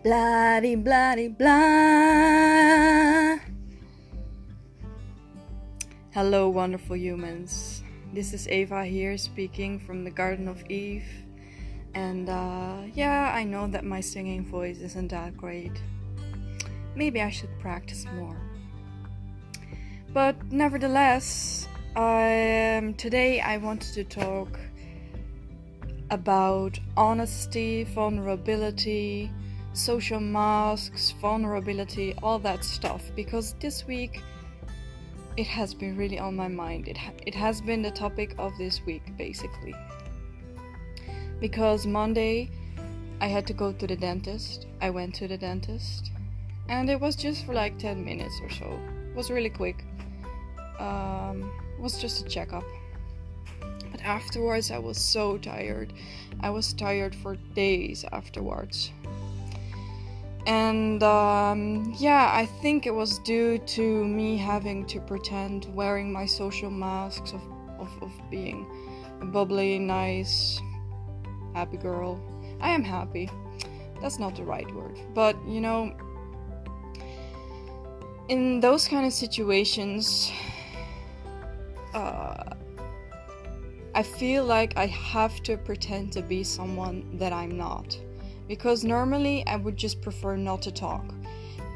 Bloody, bloody, blah. Hello, wonderful humans. This is Ava here speaking from the Garden of Eve. And I know that my singing voice isn't that great. Maybe I should practice more. But nevertheless, today I wanted to talk about honesty, vulnerability, social masks, vulnerability, all that stuff, because this week it has been really on my mind. It has been the topic of this week, basically. Because Monday I had to go to the dentist. I went to the dentist and it was just for like 10 minutes or so. It was really quick. It was just a checkup. But afterwards I was so tired. I was tired for days afterwards. And I think it was due to me having to pretend, wearing my social masks of being a bubbly, nice, happy girl. I am happy. That's not the right word. But, in those kind of situations, I feel like I have to pretend to be someone that I'm not. Because normally I would just prefer not to talk.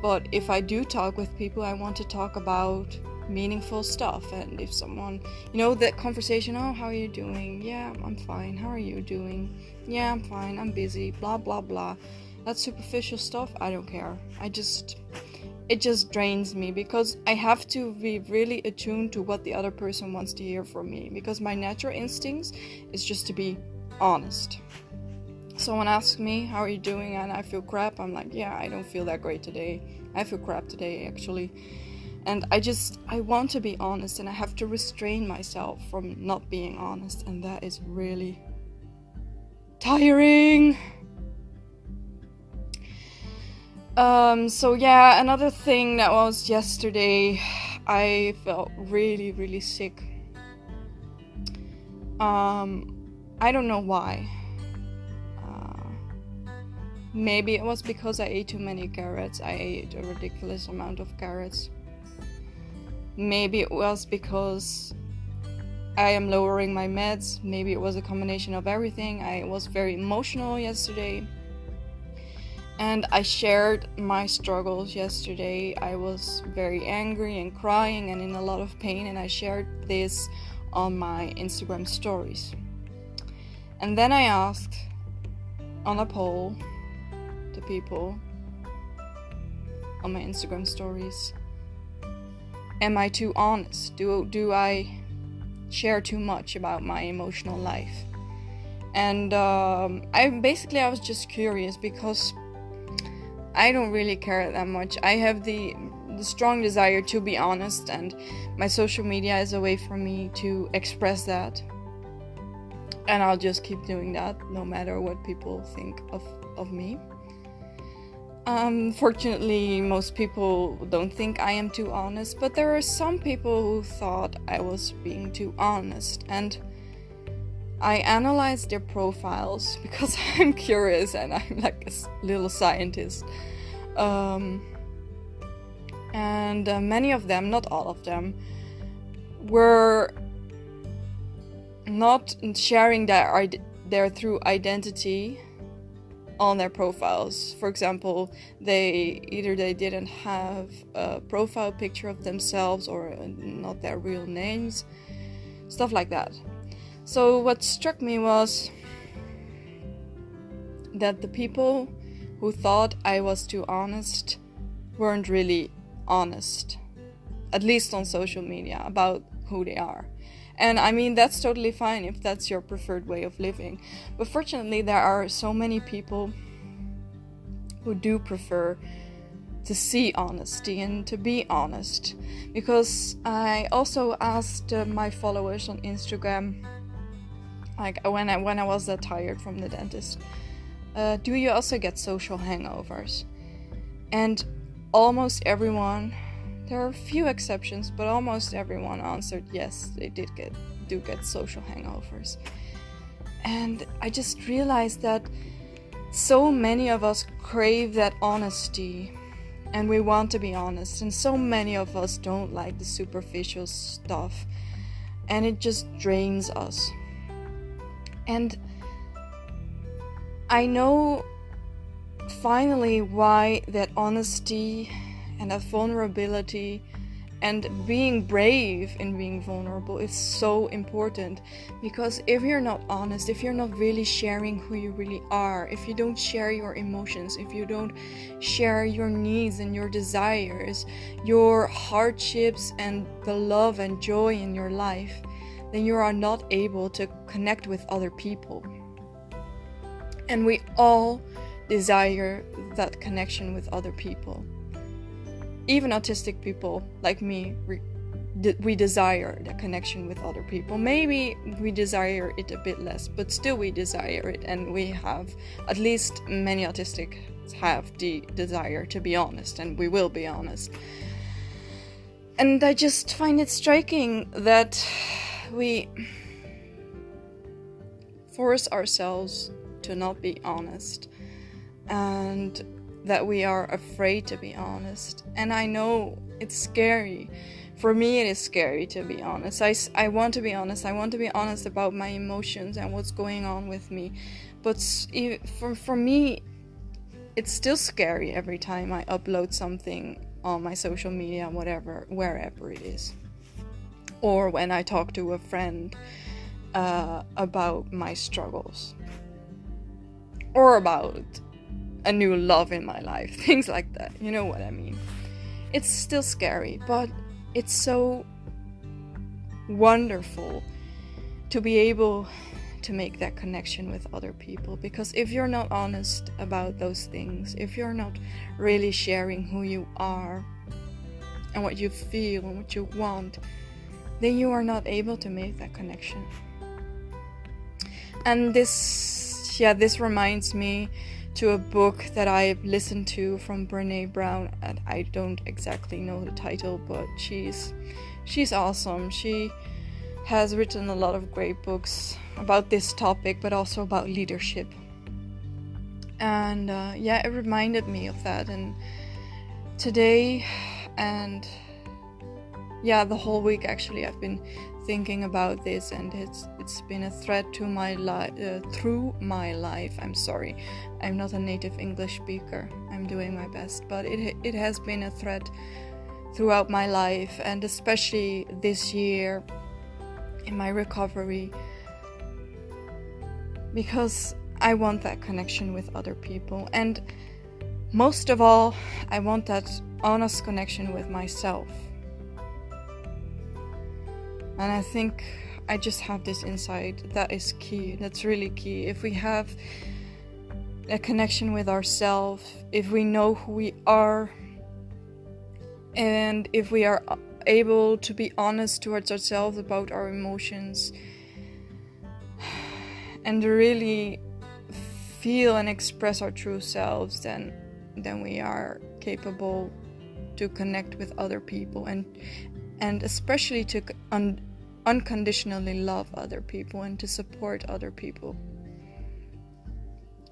But if I do talk with people, I want to talk about meaningful stuff. And if someone, that conversation, oh, how are you doing? Yeah, I'm fine. How are you doing? Yeah, I'm fine. I'm busy. Blah, blah, blah. That superficial stuff, I don't care. It just drains me because I have to be really attuned to what the other person wants to hear from me. Because my natural instincts is just to be honest. Someone asks me, how are you doing? And I feel crap. I'm like, yeah, I don't feel that great today. I feel crap today, actually. And I want to be honest, and I have to restrain myself from not being honest. And that is really tiring. Another thing that was yesterday, I felt really, really sick. I don't know why. Maybe it was because I ate too many carrots. I ate a ridiculous amount of carrots. Maybe it was because I am lowering my meds. Maybe it was a combination of everything. I was very emotional yesterday. And I shared my struggles yesterday. I was very angry and crying and in a lot of pain. And I shared this on my Instagram stories. And then I asked on a poll to people on my Instagram stories, am I too honest? Do I share too much about my emotional life? And I was just curious because I don't really care that much. I have the strong desire to be honest, and my social media is a way for me to express that. And I'll just keep doing that no matter what people think of me. Fortunately, most people don't think I am too honest, but there are some people who thought I was being too honest, and I analyzed their profiles because I'm curious and I'm like a little scientist. Many of them, not all of them, were not sharing their true identity on their profiles. For example, they didn't have a profile picture of themselves or not their real names, stuff like that. So what struck me was that the people who thought I was too honest weren't really honest, at least on social media, about who they are. And I mean, that's totally fine if that's your preferred way of living. But fortunately, there are so many people who do prefer to see honesty and to be honest. Because I also asked my followers on Instagram, like when I was that tired from the dentist, do you also get social hangovers? And almost everyone, there are a few exceptions, but almost everyone answered yes, they do get social hangovers. And I just realized that so many of us crave that honesty, and we want to be honest, and so many of us don't like the superficial stuff, and it just drains us. And I know finally why that honesty and that vulnerability and being brave in being vulnerable is so important. Because if you're not honest, if you're not really sharing who you really are, if you don't share your emotions, if you don't share your needs and your desires, your hardships and the love and joy in your life, then you are not able to connect with other people. And we all desire that connection with other people. Even autistic people like me, we desire that connection with other people. Maybe we desire it a bit less, but still we desire it, and we have, at least many autistics have the desire to be honest, and we will be honest. And I just find it striking that we force ourselves to not be honest, and that we are afraid to be honest. And I know it's scary. For me, it is scary to be honest. I want to be honest. I want to be honest about my emotions and what's going on with me. But for me, it's still scary every time I upload something on my social media, wherever it is. Or when I talk to a friend about my struggles. Or about a new love in my life, things like that, you know what I mean. It's still scary, but it's so wonderful to be able to make that connection with other people. Because if you're not honest about those things, if you're not really sharing who you are and what you feel and what you want, then you are not able to make that connection. And this reminds me to a book that I listened to from Brené Brown, and I don't exactly know the title, but she's awesome. She has written a lot of great books about this topic, but also about leadership. And it reminded me of that. And today, and the whole week actually, I've been thinking about this, and it's been a thread to my through my life. I'm sorry, I'm not a native English speaker. I'm doing my best, but it has been a thread throughout my life, and especially this year in my recovery, because I want that connection with other people, and most of all, I want that honest connection with myself. And I think I just have this insight that is key. That's really key. If we have a connection with ourselves, if we know who we are, and if we are able to be honest towards ourselves about our emotions, and really feel and express our true selves, then we are capable to connect with other people, and especially to unconditionally love other people and to support other people.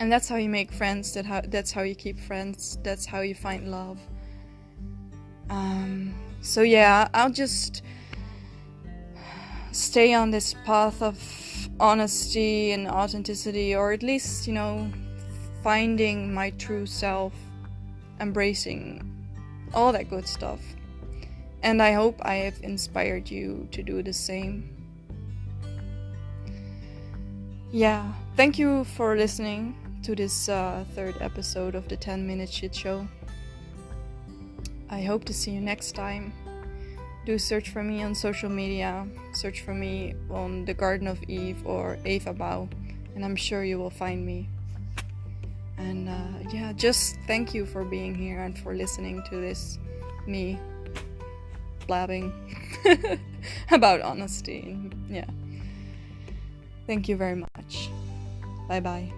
And that's how you make friends, that's how you keep friends, that's how you find love. I'll just stay on this path of honesty and authenticity, or at least, finding my true self, embracing all that good stuff. And I hope I have inspired you to do the same. Thank you for listening to this third episode of the 10-Minute Shit Show. I hope to see you next time. Do search for me on social media. Search for me on The Garden of Eve or Eva Bau, and I'm sure you will find me. And just thank you for being here and for listening to this me blabbing about honesty. Thank you very much. Bye bye.